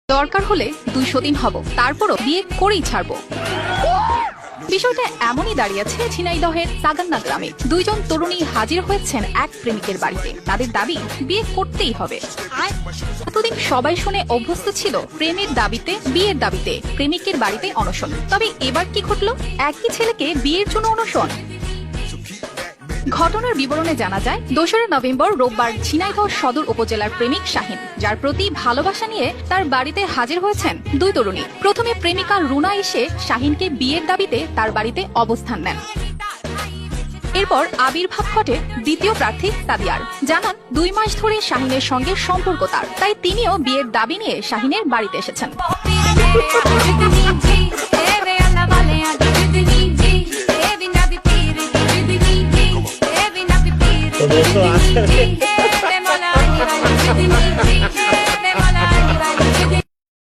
দরকার হলে 200 দিন হব, তারপরও বিয়ে করেই ছাড়বো। বিষয়টা এমনই দাঁড়িয়েছে ঝিনাইদহের সাগান্না গ্রামে। দুইজন তরুণী হাজির হয়েছেন এক প্রেমিকের বাড়িতে। তাদের দাবি বিয়ে করতেই হবে। এতদিন সবাই শুনে অভ্যস্ত ছিল প্রেমের দাবিতে, বিয়ের দাবিতে প্রেমিকের বাড়িতে অনশন। তবে এবার কি ঘটল? একই ছেলেকে বিয়ের জন্য অনশন। ঘটনার বিবরণে জানা যায়, 2রা নভেম্বর রোববার ঝিনাইদহ সদর উপজেলার প্রেমিক শাহিন, যার প্রতি ভালোবাসা নিয়ে তার বাড়িতে হাজির হয়েছেন দুই তরুণী। প্রথমে প্রেমিকা রুনা এসে শাহিনকে বিয়ের দাবিতে তার বাড়িতে অবস্থান নেন। এরপর আবির্ভাব ঘটে দ্বিতীয় প্রার্থী সাদিয়ার। জানান 2 মাস ধরে শাহিনের সঙ্গে সম্পর্ক তার, তাই তিনিও বিয়ের দাবি নিয়ে শাহিনের বাড়িতে এসেছেন। तो दोस्तों आज